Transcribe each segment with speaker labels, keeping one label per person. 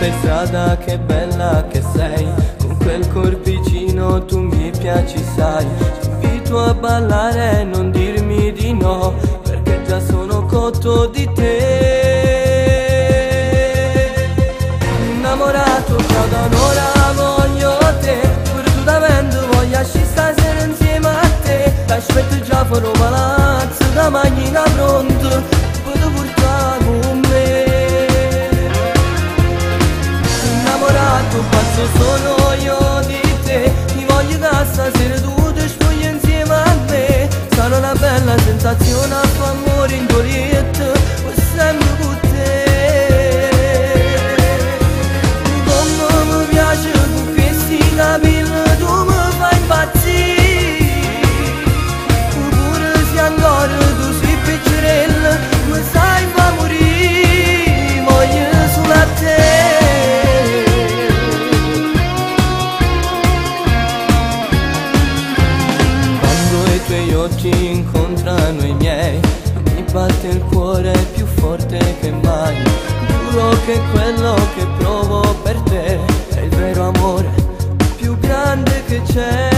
Speaker 1: per strada, che bella che sei, con quel corpicino tu mi piaci sai. Ti invito a ballare, non dirmi di no, perché già sono cotto di te. Innamorato già da un'ora voglio te, perdutamente voglio uscire stasera insieme a te. T'aspetto già fuori un palazzo, da macchina pronta, poi ti portare con me. Innamorato pazzo sono io di te, ti voglio da stasera tu ti studi insieme a me. Sarà una bella sensazione a tuo amore in Giulietta, sempre con te. Come mi piace con questi capelli tu mi fai impazzire, pure se ancora tu sei piccerella mi sai fa morire, voglio solo a te. I occhi incontrano i miei, mi batte il cuore più forte che mai. Giuro che quello che provo per te è il vero amore più grande che c'è.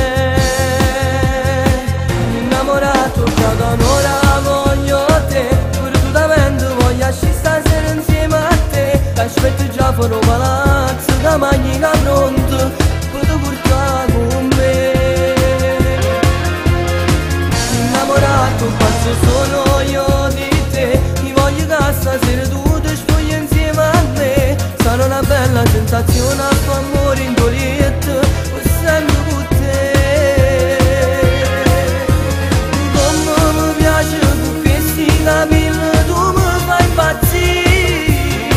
Speaker 1: Innamorato già da un'ora voglio te, perdutamente voglio uscire stasera insieme a te. T'aspetto già fuori un palazzo, da macchina pronta, poi ti portare con me. Innamorato pazzo sono io di te, ti voglio da stasera tu ti studi insieme a me. Sarà una bella sensazione a tuo amore in Giulietta, sempre con te. Come mi piace con questi capelli tu mi fai impazzire,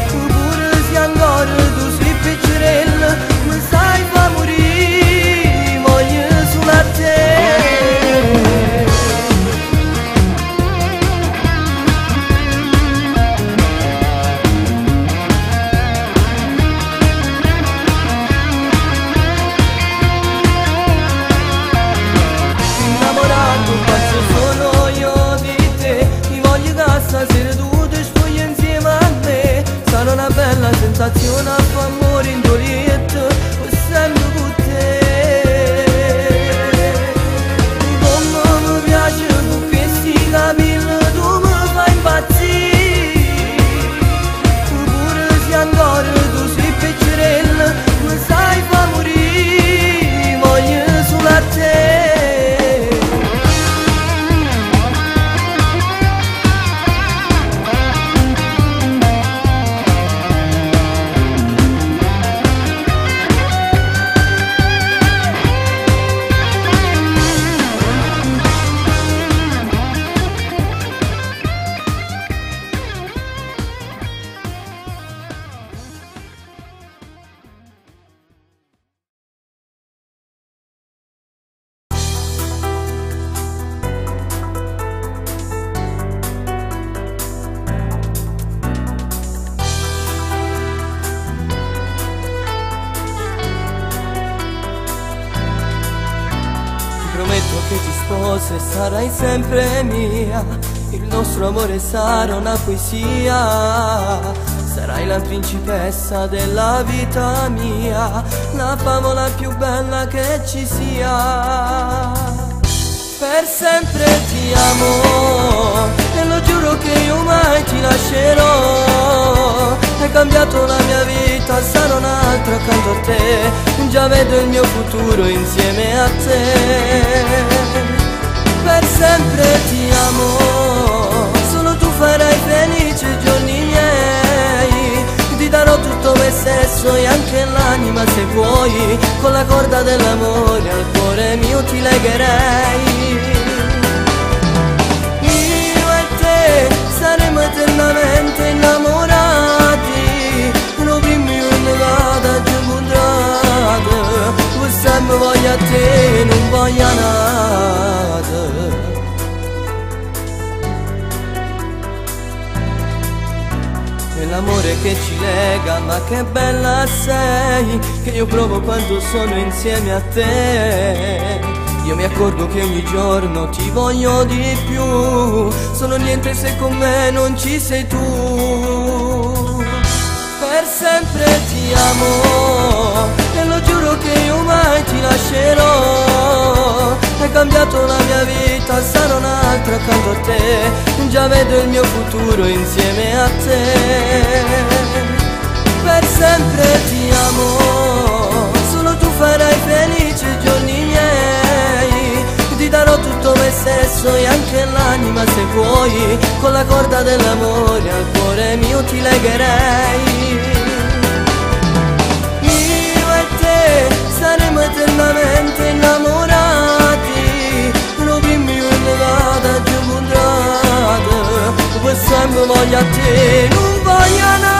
Speaker 1: pure se ancora tu sei piccerella mi sai fa morire, voglio solo a te. Stasera tu ti studi insieme a me. Sarà una bella sensazione a tuo amore in Giulietta, sempre con te. Come mi piace con questi capelli tu mi fai impazzire, pure se ancora tu sei piccerella mi sai fa morire, voglio solo a te. Prometto che ti sposo e sarai sempre mia, il nostro amore sarà una poesia. Sarai la principessa della vita mia, la favola più bella che ci sia. Per sempre ti amo e lo giuro che io mai ti lascerò. Hai cambiato la mia vita, sarò un'altra accanto a te, già vedo il mio futuro insieme a te. Per sempre ti amo, solo tu farai felice i giorni miei. Ti darò tutto me stesso e anche l'anima se vuoi, con la corda dell'amore al cuore mio ti legherei. Io e te saremo eternamente innamorati, non prima io ne vado a giocare, sempre voglio a te, non voglio a nada. È l'amore che ci lega, ma che bella sei, che io provo quando sono insieme a te. Io mi accorgo che ogni giorno ti voglio di più, sono niente se con me non ci sei tu. Per sempre sempre ti amo e lo giuro che io mai ti lascerò. Hai cambiato la mia vita, sarò un'altra accanto a te, già vedo il mio futuro insieme a te. Per sempre ti amo, solo tu farai felice i giorni miei. Ti darò tutto me stesso e anche l'anima se vuoi, con la corda dell'amore al cuore mio ti legherei. Io e te saremo eternamente innamorati, non dimmi una vada giù contrada, per sempre voglio a te, non voglio nada.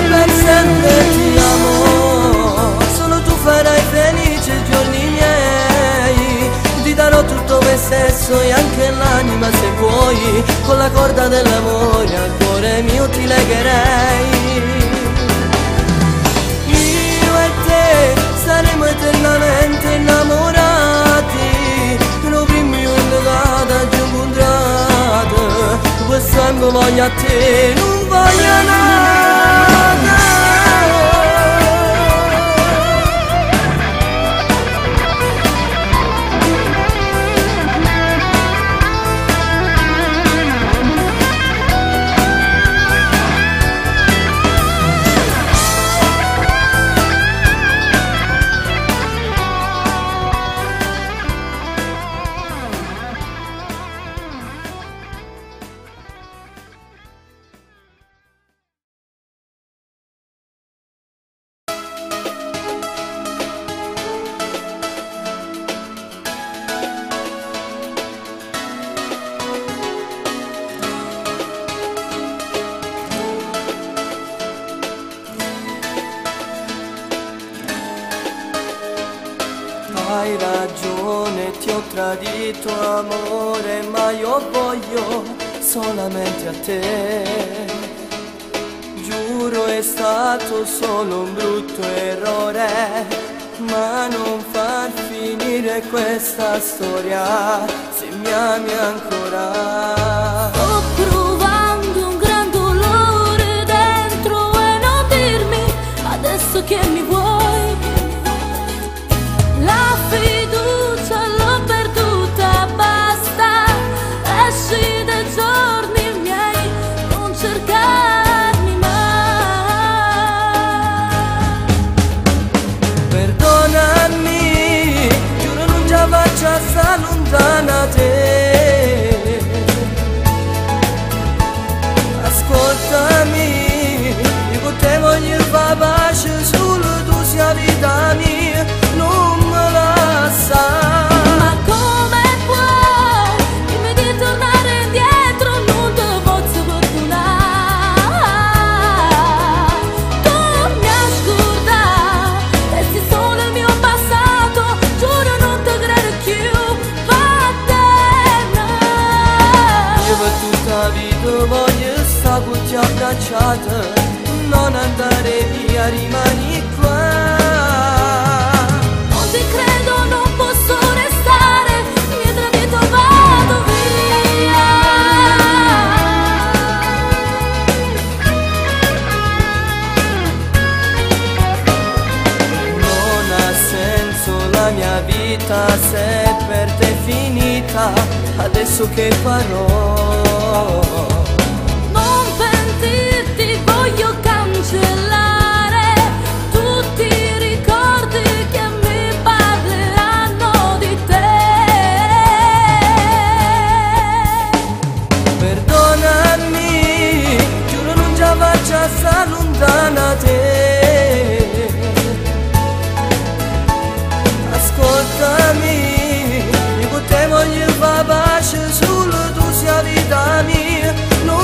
Speaker 1: Per sempre ti amo, solo tu farai felice i giorni miei. Ti darò tutto me stesso e anche l'anima se vuoi, con la corda dell'amore al cuore mio ti legherei. Io e te saremo eternamente innamorati, non dimmi una vada giù contrada, per sempre voglio a te, non voglio nada. Hai ragione, ti ho tradito amore, ma io voglio solamente a te. Giuro è stato solo un brutto errore, ma non far finire questa storia se mi ami ancora.
Speaker 2: Sto provando un gran dolore dentro e non dirmi adesso che mi vuoi. La fiducia l'ho perduta, basta, esci dai giorni miei, non cercarmi mai.
Speaker 1: Perdonami, giuro non già faccio assai lontana te. Ascoltami, io con te voglio fare pace, solo tu sia vita mia, non me la sa.
Speaker 2: Ma come puoi dirmi di tornare indietro, non te posso perdonare. Torni a scordare, resti solo il mio passato, giuro non te credo più, vattene.
Speaker 1: Io per tutta la vita voglio stare con te abbracciata, non andare via, rimani qua.
Speaker 2: Non ti credo, non posso restare, mi hai tradito, vado via.
Speaker 1: Non ha senso la mia vita se per te è finita, adesso che farò?
Speaker 2: Non pentirti, voglio cancellare tutti i ricordi che mi parleranno di te.
Speaker 1: Perdonami, giuro non già faccio assai lontana te. Ascoltami, io con te voglio fare pace, solo tu sia vita mia, non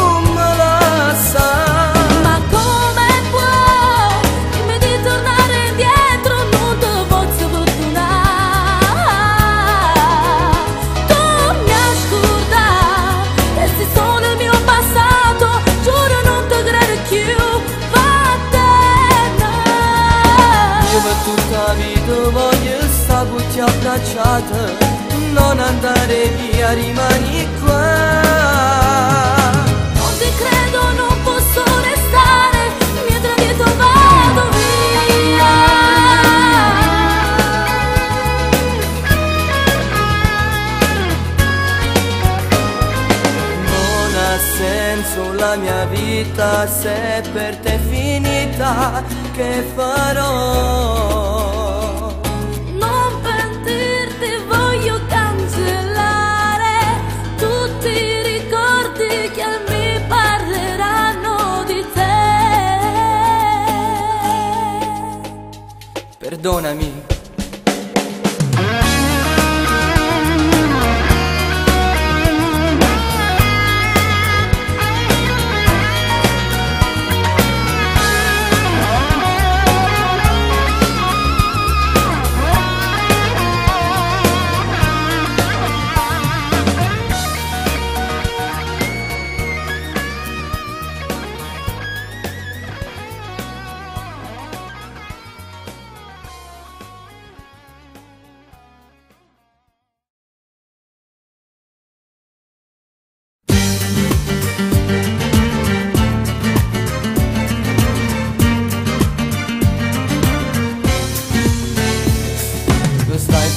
Speaker 1: notti abbracciate, non andare via, rimani qua.
Speaker 2: Non ti credo, non posso restare, mi hai tradito, vado via.
Speaker 1: Non ha senso la mia vita se per te è finita, che farò?
Speaker 2: Non pentirti, voglio cancellare tutti i ricordi che mi parleranno di te.
Speaker 1: Perdonami.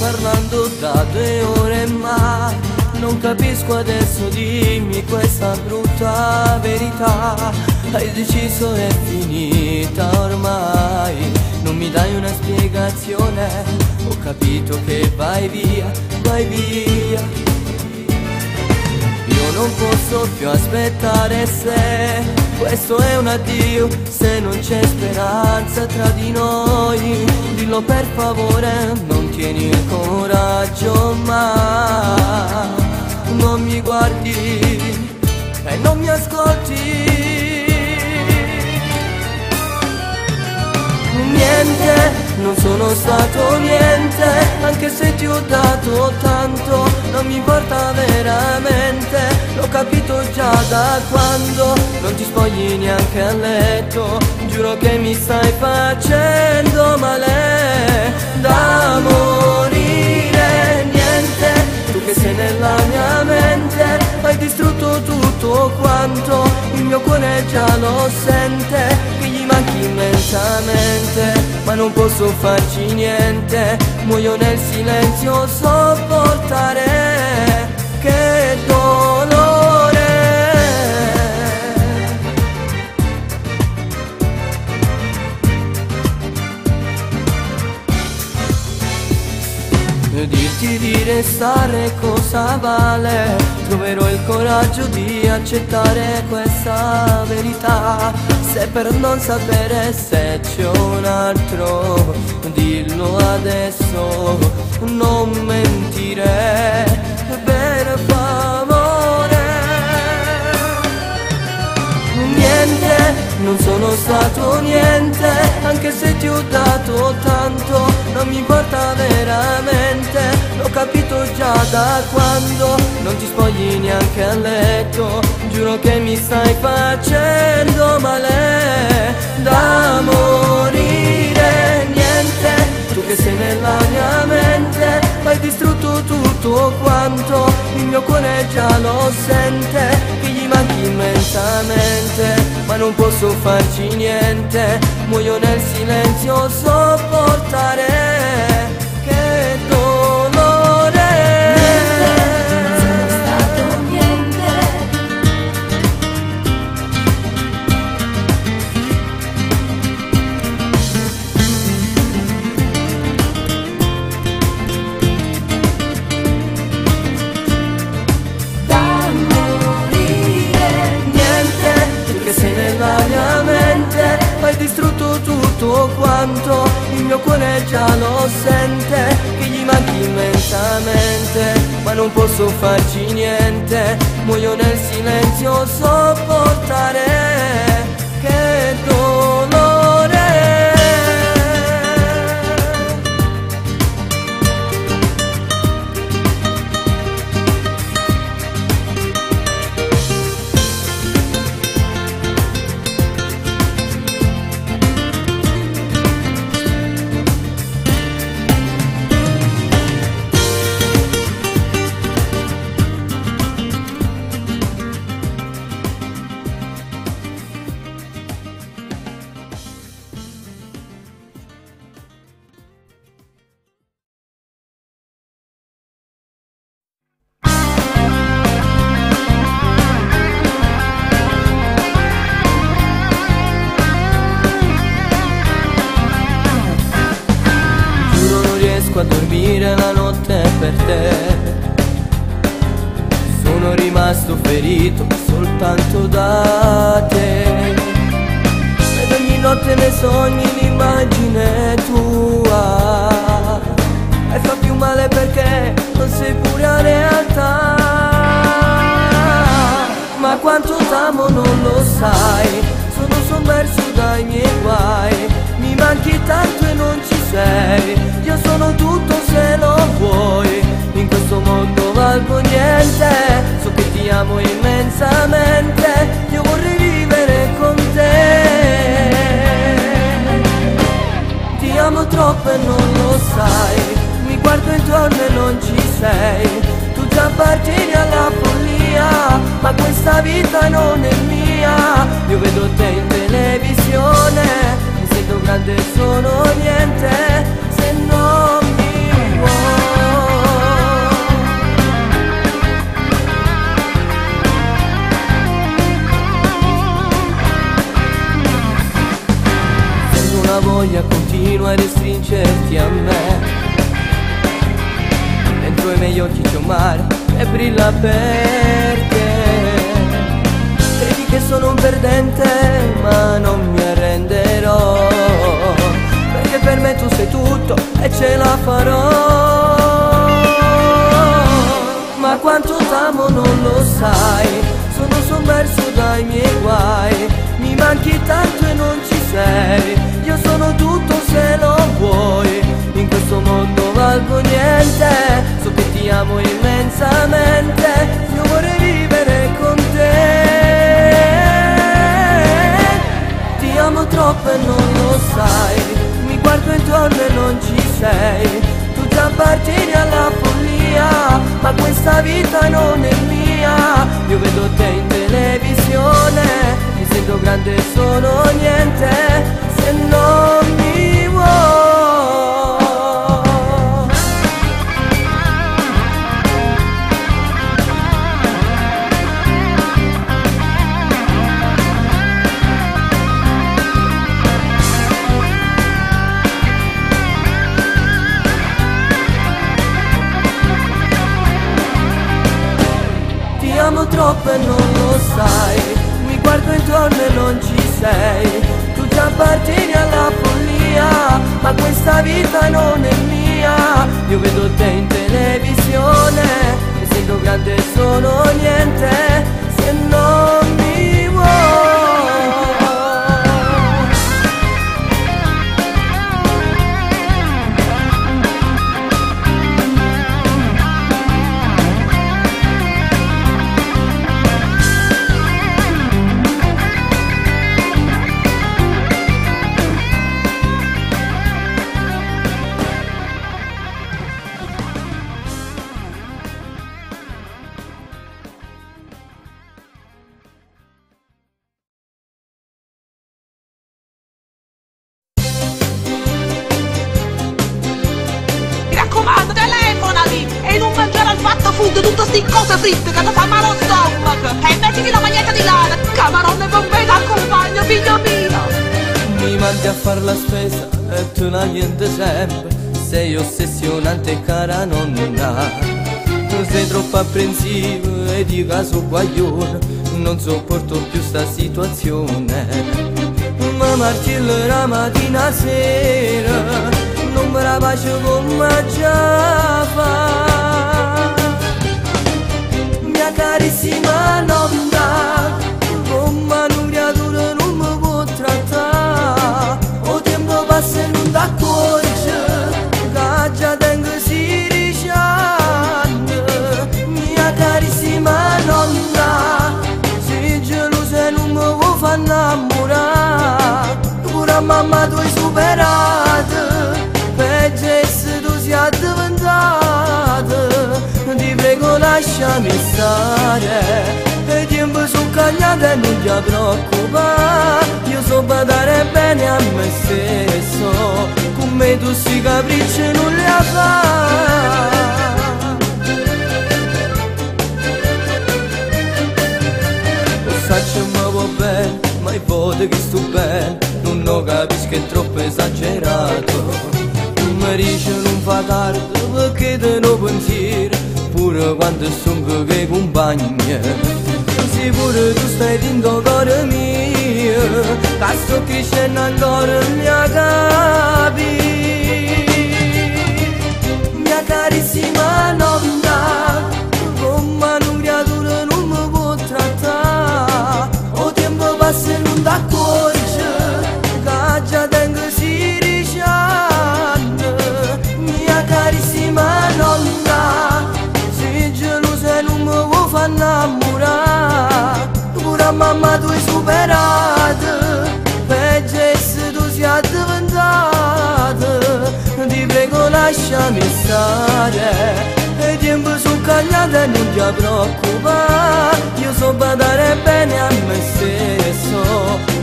Speaker 1: Parlando da 2 ore ma non capisco adesso, dimmi questa brutta verità. Hai deciso, è finita ormai, non mi dai una spiegazione. Ho capito che vai via, vai via. Io non posso più aspettare, se questo è un addio, se non c'è speranza tra di noi, dillo per favore, non tieni il coraggio, ma non mi guardi e non mi ascolti. Niente, non sono stato niente, anche se ti ho dato tanto, non mi importa veramente, l'ho capito già da quando non ti spogli neanche a letto, giuro che mi stai facendo male da morire. Niente, tu che sei nella mia mente, hai distrutto tutto quanto, il mio cuore già lo sente, che gli manchi immensamente, ma non posso farci niente, muoio nel silenzio, sopportare, che dolore. Dirti di restare cosa vale, troverò il coraggio di accettare questa verità, se per non sapere se c'è un altro, dillo adesso, non mentire, per favore. Niente, non sono stato niente, anche se ti ho dato tanto, non mi importa veramente, l'ho capito già da quando non ti spogli neanche a letto, giuro che mi stai facendo male da morire. Niente, tu che sei nella mia mente, hai distrutto tutto quanto, il mio cuore già lo sente, che gli manchi immensamente, ma non posso farci niente, muoio nel silenzio, sopportare, che dolore.
Speaker 2: Non sono stato niente. Da morire.
Speaker 1: Niente, tu che sei nella mia mente, hai distrutto tutto quanto, il mio cuore già lo sente, che gli manchi immensamente, ma non posso farci niente, muoio nel silenzio, sopportare, che dolore. per te. Sono rimasto ferito soltanto da te, ed ogni notte nei sogni l'immagine tua, e fa più male perché non sei pure a realtà. Ma quanto t'amo non lo sai, sono sommerso dai miei guai, mi manchi tanto e non ci sei, io sono tutto se lo vuoi, in questo mondo valgo niente, so che ti amo immensamente, io vorrei vivere con te. Ti amo troppo e non lo sai, mi guardo intorno e non ci sei, tu già appartieni alla follia, ma questa vita non è mia. Io vedo te in televisione, mi sento grande e sono niente se non mi vuoi. Sento una voglia continua di stringerti a me, dentro i miei occhi c'è un mare che brilla per te. Credi che sono un perdente, ma non mi arrenderò, perché per me tu sei tutto e ce la farò. Ma quanto t'amo non lo sai, sono sommerso dai miei guai, mi manchi tanto e non ci sei, io sono tutto se lo vuoi, in questo mondo valgo niente, so che ti amo immensamente, io vorrei vivere con te. Ti amo troppo e non lo sai, mi guardo intorno e non ci sei, tu già appartieni alla follia, ma questa vita non è mia. Io vedo te in televisione, mi sento grande e sono niente se non mi vuoi. Ti amo troppo e non lo sai, mi guardo intorno e non ci sei, tu già appartieni alla follia, ma questa vita non è mia. Io vedo te in televisione, mi sento grande e sono niente se non mi vuoi.
Speaker 3: Tutte sti cose fritte che ti fa male allo stomaco, e mettiti la maglietta di lana, camarone e bombetta al compagno, figlio mio.
Speaker 1: Mi mandi a far la spesa e tu la niente sempre, sei ossessionante cara nonna, sei troppo apprensivo e di caso guaglione, non sopporto più sta situazione. Ma martillo la mattina sera, non me la faccio come già fa. Mia carissima nonna, come un creatura non mi può trattare, o tempo passa e non t'accorge, che già tengo 16 anni. Mia carissima nonna, sei gelosa e non mi vuoi far innamorare, pure a mamma tu hai superato, peggio è se tu sia diventata. Ti prego lasciami stare, e tempo sono cagliata e non ti preoccupare, io so badare bene a me stesso, con me tu sti capricci non li fai. Lo saccio mi va bene, ma il voto che sto bene, non lo capisco che è troppo esagerato. Tu mi dici non fai la carta perché te lo pensiero, pure quando sono con i compagni. Sicuro tu stai dentro cuore mio, che sto crescendo ancora in mia capi. Mia carissima nonna, come una creatura non mi può trattare. O tempo passa e non ti accorgi che già tengo 16 anni. Mia carissima nonna, sei gelosa e non mi vuoi far innamorare. Pure a mamma tu hai superato, peggio è se tu sia addiventata. Ti prego lasciami stare, e i tempi sono cagliati e non ti preoccupare. Io so badare bene a me stesso,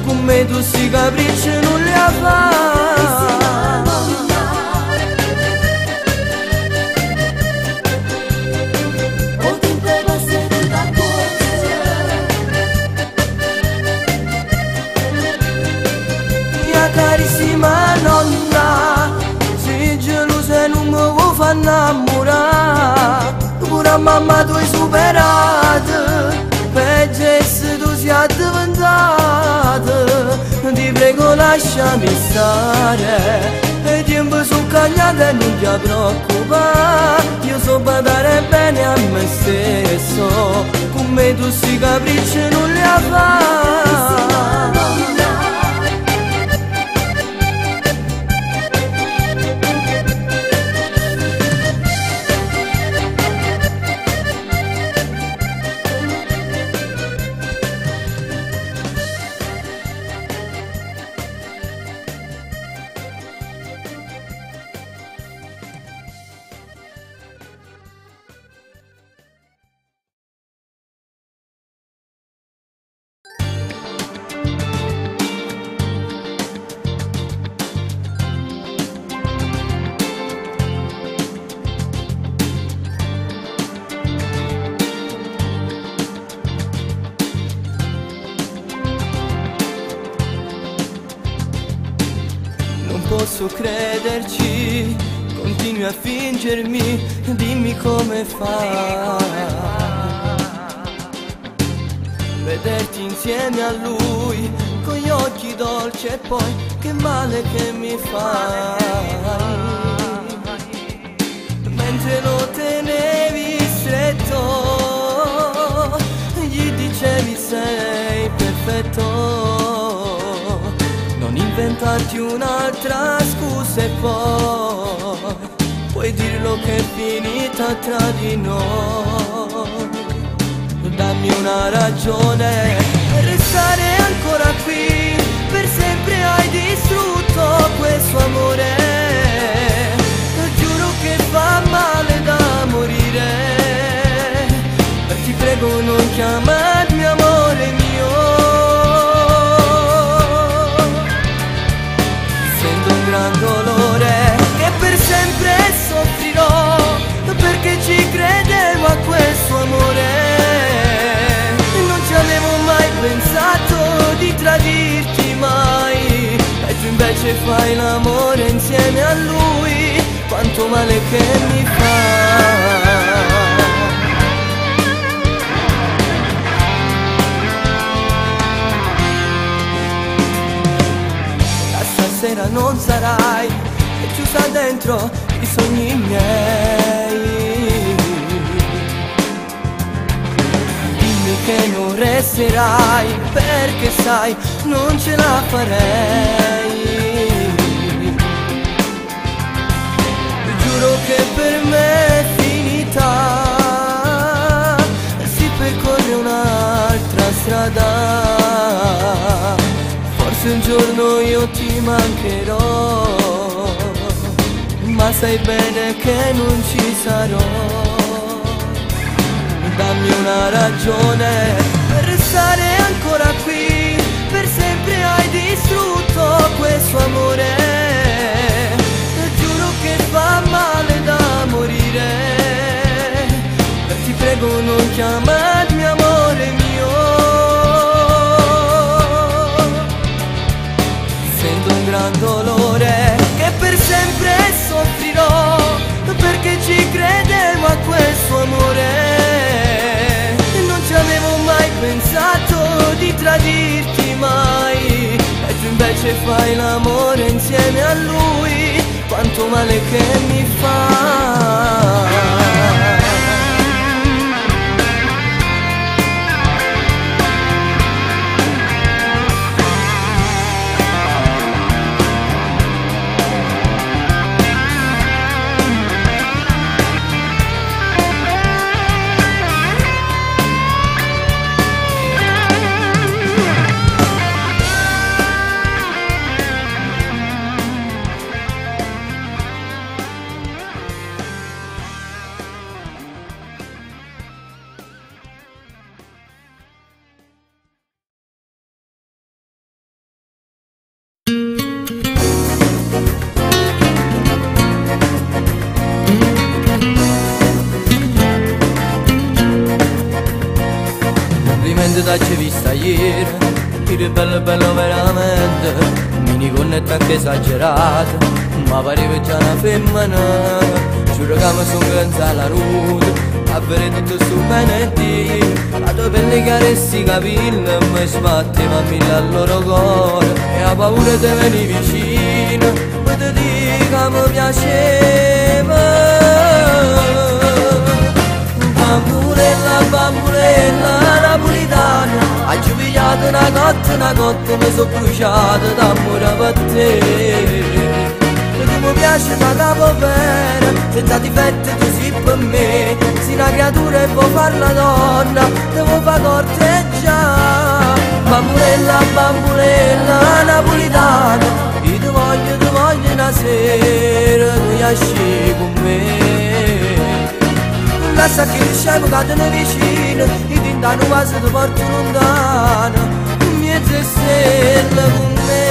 Speaker 1: come tu si capricci non li fai. Carissima nonna, sei gelosa e non mi vuoi far innamorare. Pure a mamma tu hai superato, peggio è se tu sia addiventata. Ti prego lasciami stare, e i tempi sono cagliati e non ti preoccupare. Io so badare bene a me stesso, come tu si capricci non li fai. Non posso crederci, continui a fingermi, dimmi come fai. Vederti insieme a lui, con gli occhi dolci e poi che male che mi fai. Mentre lo tenevi stretto, gli dicevi sei perfetto. Non inventarti un'altra scusa e poi puoi dirlo che è finita tra di noi. Dammi una ragione per restare ancora qui, per sempre hai distrutto questo amore. Giuro che fa male da morire, ti prego non chiamarmi amore mio. Gran dolore che per sempre soffrirò, perché ci credevo a questo amore. Non ci avevo mai pensato di tradirti mai, e tu invece fai l'amore insieme a lui. Quanto male che mi fa. Stasera non sarai, è chiusa dentro i sogni miei. Dimmi che non resterai, perché sai, non ce la farei. Giuro che per me è finita, si percorre un'altra strada. Forse un giorno io ti mancherò, ma sai bene che non ci sarò. Dammi una ragione per restare ancora qui, per sempre hai distrutto questo amore. Giuro che fa male da morire, ti prego non chiamarmi amore mio. Sento un gran dolore che per sempre soffrirò, se fai l'amore insieme a lui, quanto male che mi fa. T'ho vista ieri, il bello bello veramente, minigonnetta anche esagerata, ma pareva già una femmina. Giuro che mi sono cansato la ruta, a vedere tutto sto venerdì, la tua pelle carezzi i capelli, mi sbatteva mille al loro cuore, e a paura di venire vicino, e ti dico che mi piaceva. Bamburella, bamburella napolitana, hai pigliato una cotta, mi so bruciata d'amore per te. E tu mi piaci da capo bene, senza difetti tu sei per me. Sei una creatura e vuoi far la donna, devo far corteggiare. Bamburella, bamburella napolitana, io ti voglio una sera, tu esci con me. Lascia che scemo cadono vicino, i tintano quasi ti porto lontano, mezze stelle con me.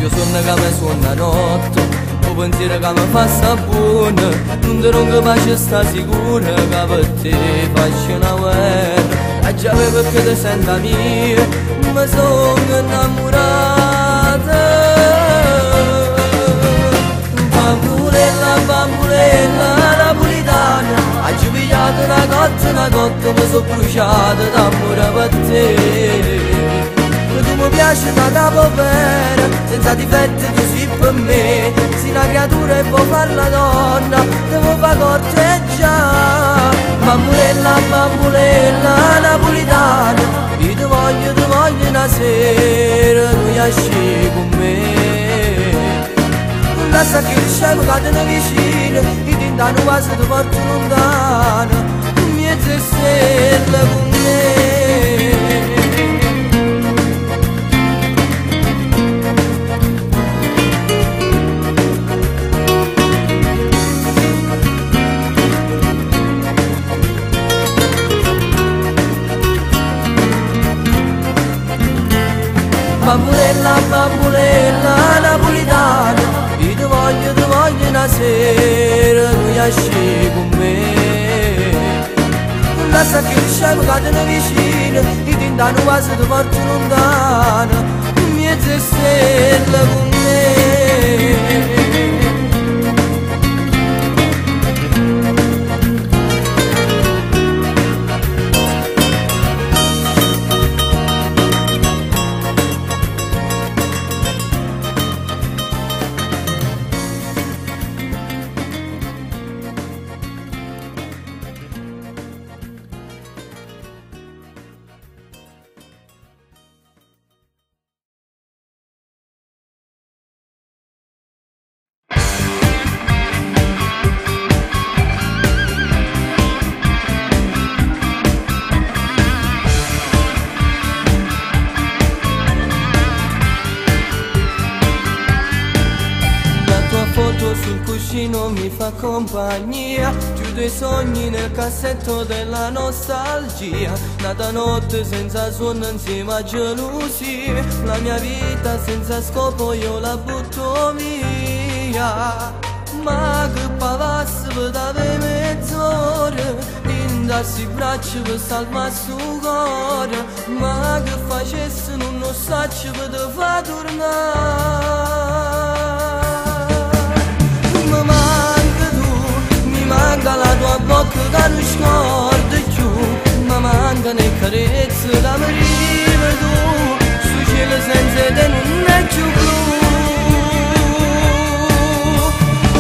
Speaker 1: Io sono che mi suona notte, o pensiero che mi fa sapone, non ti ronco pace sta sicura, che per te faccio una guerra. Già perché ti senta mia, mi sono innamorata. Bamburella, bamburella napolitana, hai pigliato una cotta, mi sono bruciata d'amore per te. E tu mi piaci da capo bene, senza difetti tu sei per me. Sei una creatura e vuoi far la donna, devo far corteggiare. Bamburella, bamburella napolitana, io ti voglio una sera, tu esci con me. Lascia che il scemo cadono vicino, i tintano quasi ti porto lontano, mezze stelle con me. Bamburella, bamburella napolitana, io ti voglio una sera, tu esci con me. Lascia che il scemo cadono vicino, i tintano quasi ti porto lontano, mezze stelle con me. Sul cuscino mi fa compagnia, chiudo i sogni nel cassetto della nostalgia. Nata notte senza sonno insieme a gelosia, la mia vita senza scopo io la butto via. Ma che pavasse per dare mezz'ora, indassi i braccia per salvare sto cuore. Ma che facesse non lo saccio per te fa tornare. manca la tua bocca che non scorda più, mi mancano le carezze da marina tu, su cielo senza te non è più blu.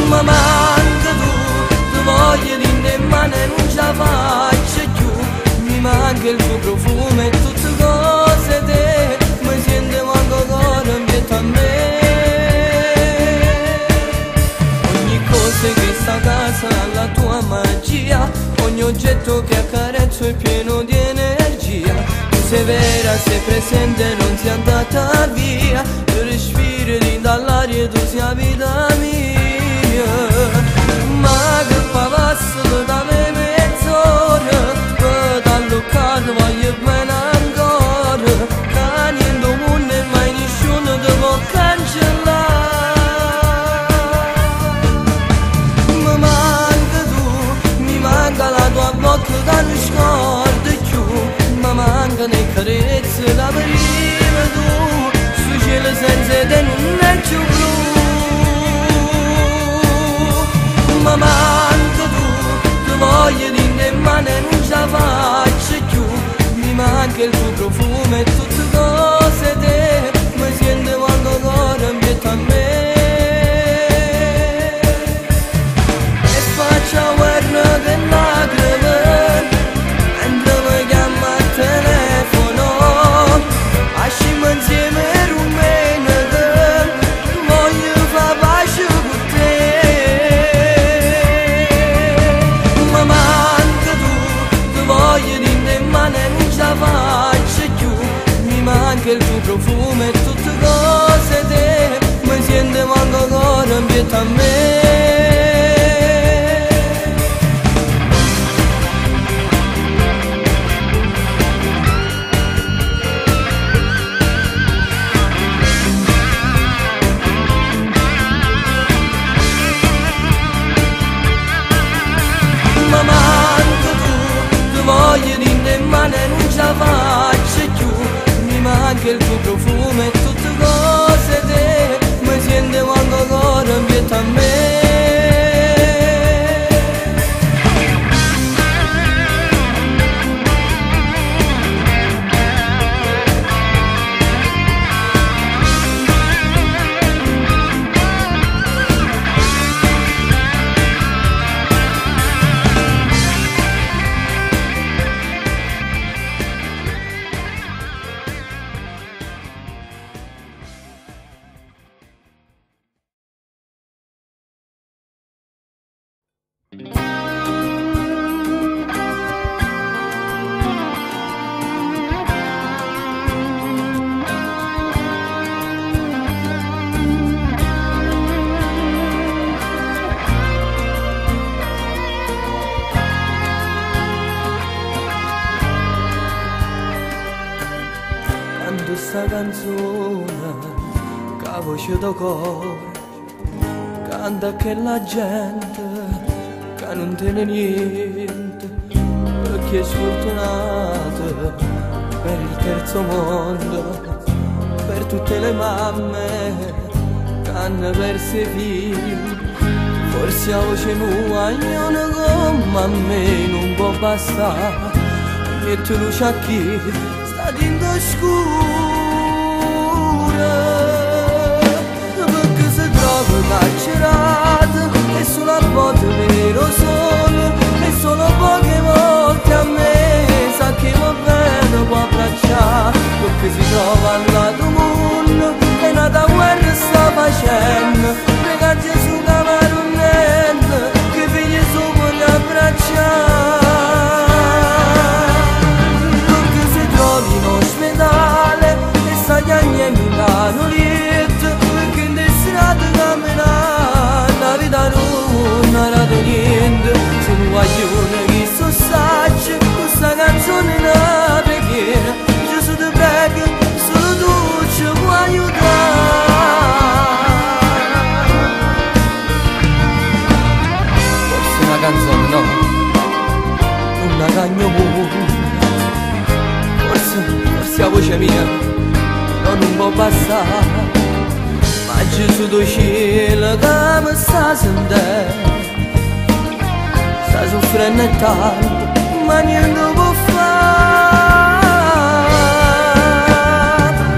Speaker 1: Mi manca tu, ti voglio di te ma non ce la faccio più, mi manca il tuo profumo e tutte cose te, mi sento manco cuore invietto a me. Che sta casa ha la tua magia, ogni oggetto che accarezzo è pieno di energia. Tu sei vera, sei presente, non sei andata via, io respiro dall'aria, tu sei vita mia. Ma che pavasso da me mezz'ora, per t'alloccare voglio bene ancora, che niente mondo e mai nessuno ti può cancellare. La tua bocca che non scorda più, mi mancano le carezze da prima tu, su cielo senza te non è più blu. Mi manca tu, ti voglio di te ma non ce la faccio più, mi manca il tuo profumo e tutte cose te, mi sento quando cuore invietto a me. E faccio guerra della insieme rumena che voglio far pace con te. Ma manca tu, ti voglio di te ma non ce la faccio più, mi manca il tuo profumo e tutte cose te, mi sento manco cuore invietto a me. Voglio di te ma non ce la faccio più, mi manca il tuo profumo e tutte cose te, mi sento quando cuore invietto a me. Questa canzone che a voce da cuore canta che la gente che non tiene niente, perché è sfortunata per il terzo mondo, per tutte le mamme che hanno perso i figli. Forse a voce mia ognuno come a me non può bastare, mette luce a chi sta dentro scura, perché si trova carcerato e solo a volte vero solo, e solo poche volte a me sa che va bene può abbracciare, perché si trova al lato mondo e una guerra sta facendo, prega Gesù che va niente, che figli su vuole abbracciare. E Milano liet, perché in strada camminare la vita non era di niente. Se non vogliono che so sacci questa canzone è una preghiera, Gesù ti prega, solo tu ci puoi aiutare. Forse una canzone no, una cagnola, forse la voce mia non può passare, ma Gesù do cielo che mi sta sentendo, sta soffrendo tanto, ma niente può fare,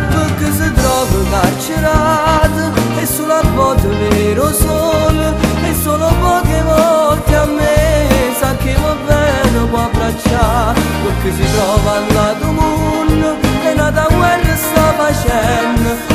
Speaker 1: perché si trova carcerato e sulla botte vero sole, e solo poche volte a me sa che va bene può abbracciare, perché si trova al lato mondo e nata guerra sta facendo.